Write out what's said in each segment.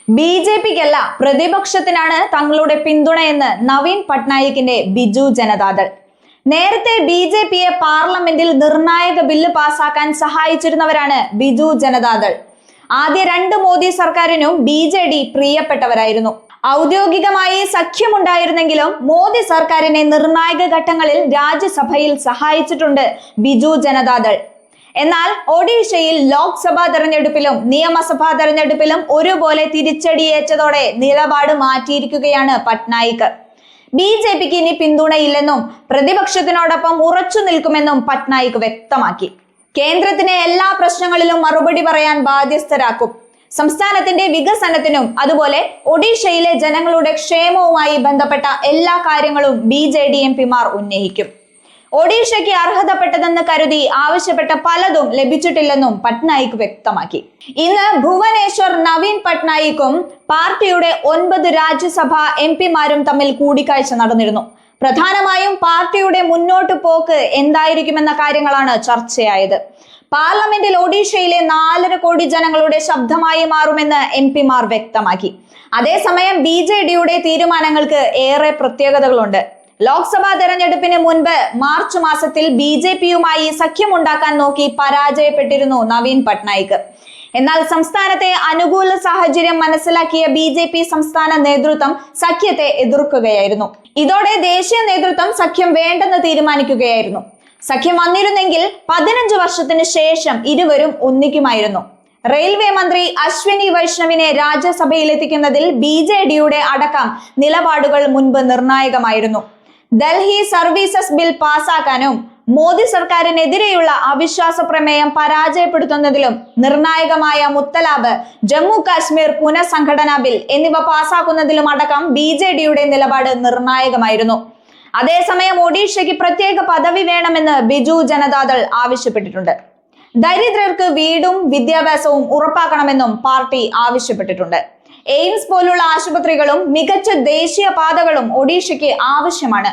ബി.ജെ.പിക്കല്ല പ്രതിപക്ഷത്തിനാണ് തങ്ങളുടെ പിന്തുണയെന്ന് നവീൻ പട്നായിക്കിന്റെ ബിജു ജനതാദൾ. നേരത്തെ ബി.ജെ.പിയെ പാർലമെന്റിൽ നിർണായക ബില്ല് പാസാക്കാൻ സഹായിച്ചിരുന്നവരാണ് ബിജു ജനതാദൾ. ആദ്യ രണ്ട് മോദി സർക്കാരിനും ബി.ജെ.ഡി പ്രിയപ്പെട്ടവരായിരുന്നു. ഔദ്യോഗികമായി സഖ്യമുണ്ടായിരുന്നെങ്കിലും മോദി സർക്കാരിനെ നിർണായക ഘട്ടങ്ങളിൽ രാജ്യസഭയിൽ സഹായിച്ചിട്ടുണ്ട് ബിജു ജനതാദൾ. എന്നാൽ ഒഡീഷയിൽ ലോക്സഭാ തെരഞ്ഞെടുപ്പിലും നിയമസഭാ തെരഞ്ഞെടുപ്പിലും ഒരുപോലെ തിരിച്ചടിയേറ്റതോടെ നിലപാട് മാറ്റിയിരിക്കുകയാണ് പട്നായിക്. ബി.ജെ.പിക്ക് ഇനി പിന്തുണയില്ലെന്നും പ്രതിപക്ഷത്തിനോടൊപ്പം ഉറച്ചു നിൽക്കുമെന്നും പട്നായിക് വ്യക്തമാക്കി. കേന്ദ്രത്തിന് എല്ലാ പ്രശ്നങ്ങളിലും മറുപടി പറയാൻ ബാധ്യസ്ഥരാക്കും. സംസ്ഥാനത്തിന്റെ വികസനത്തിനും അതുപോലെ ഒഡീഷയിലെ ജനങ്ങളുടെ ക്ഷേമവുമായി ബന്ധപ്പെട്ട എല്ലാ കാര്യങ്ങളും ബി.ജെ.ഡി എംപിമാർ ഉന്നയിക്കും. ഒഡീഷയ്ക്ക് അർഹതപ്പെട്ടതെന്ന് കരുതി ആവശ്യപ്പെട്ട പലതും ലഭിച്ചിട്ടില്ലെന്നും പട്നായിക് വ്യക്തമാക്കി. ഇന്ന് ഭുവനേശ്വർ നവീൻ പട്നായിക്കും പാർട്ടിയുടെ 9 രാജ്യസഭാ എംപിമാരും തമ്മിൽ കൂടിക്കാഴ്ച നടന്നിരുന്നു. പ്രധാനമായും പാർട്ടിയുടെ മുന്നോട്ട് പോക്ക് എന്തായിരിക്കുമെന്ന കാര്യങ്ങളാണ് ചർച്ചയായത്. പാർലമെന്റിൽ ഒഡീഷയിലെ 4.5 കോടി ജനങ്ങളുടെ ശബ്ദമായി മാറുമെന്ന് എംപിമാർ വ്യക്തമാക്കി. അതേസമയം ബി.ജെ.ഡിയുടെ തീരുമാനങ്ങൾക്ക് ഏറെ പ്രത്യേകതകളുണ്ട്. ലോക്സഭാ തെരഞ്ഞെടുപ്പിന് മുൻപ് മാർച്ച് മാസത്തിൽ ബി.ജെ.പിയുമായി സഖ്യമുണ്ടാക്കാൻ നോക്കി പരാജയപ്പെട്ടിരുന്നു നവീൻ പട്നായിക്. എന്നാൽ സംസ്ഥാനത്തെ അനുകൂല സാഹചര്യം മനസ്സിലാക്കിയ ബി.ജെ.പി സംസ്ഥാന നേതൃത്വം സഖ്യത്തെ എതിർക്കുകയായിരുന്നു. ഇതോടെ ദേശീയ നേതൃത്വം സഖ്യം വേണ്ടെന്ന് തീരുമാനിക്കുകയായിരുന്നു. സഖ്യം വന്നിരുന്നെങ്കിൽ 15 വർഷത്തിന് ശേഷം ഇരുവരും ഒന്നിക്കുമായിരുന്നു. റെയിൽവേ മന്ത്രി അശ്വിനി വൈഷ്ണവിനെ രാജ്യസഭയിലെത്തിക്കുന്നതിൽ ബി.ജെ.ഡിയുടെ അടക്കം നിലപാടുകൾ മുൻപ് നിർണായകമായിരുന്നു. ഡൽഹി സർവീസസ് ബിൽ പാസാക്കാനും മോദി സർക്കാരിനെതിരെയുള്ള അവിശ്വാസ പ്രമേയം പരാജയപ്പെടുത്തുന്നതിലും നിർണായകമായ മുത്തലാഖ്, ജമ്മു കാശ്മീർ പുനഃസംഘടനാ ബിൽ എന്നിവ പാസാക്കുന്നതിലും അടക്കം ബി.ജെ.ഡിയുടെ നിലപാട് നിർണായകമായിരുന്നു. അതേസമയം ഒഡീഷയ്ക്ക് പ്രത്യേക പദവി വേണമെന്ന് ബിജു ജനതാദൾ ആവശ്യപ്പെട്ടിട്ടുണ്ട്. ദരിദ്രർക്ക് വീടും വിദ്യാഭ്യാസവും ഉറപ്പാക്കണമെന്നും പാർട്ടി ആവശ്യപ്പെട്ടിട്ടുണ്ട്. എയിംസ് പോലുള്ള ആശുപത്രികളും മികച്ച ദേശീയ പാതകളും ഒഡീഷയ്ക്ക് ആവശ്യമാണ്.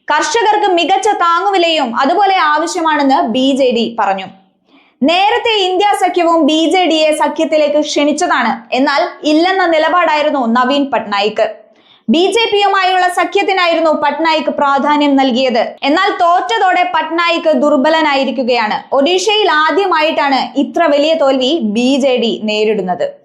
കർഷകർക്ക് മികച്ച താങ്ങുവിലയും അതുപോലെ ആവശ്യമാണെന്ന് ബി.ജെ.ഡി പറഞ്ഞു. നേരത്തെ ഇന്ത്യ സഖ്യവും ബി.ജെ.ഡിയെ സഖ്യത്തിലേക്ക് ക്ഷണിച്ചതാണ്. എന്നാൽ ഇല്ലെന്ന നിലപാടായിരുന്നു നവീൻ പട്നായിക്. ബി.ജെ.പിയുമായുള്ള സഖ്യത്തിനായിരുന്നു പട്നായിക് പ്രാധാന്യം നൽകിയത്. എന്നാൽ തോറ്റതോടെ പട്നായിക് ദുർബലനായിരിക്കുകയാണ്. ഒഡീഷയിൽ ആദ്യമായിട്ടാണ് ഇത്ര വലിയ തോൽവി ബി.ജെ.ഡി നേരിടുന്നത്.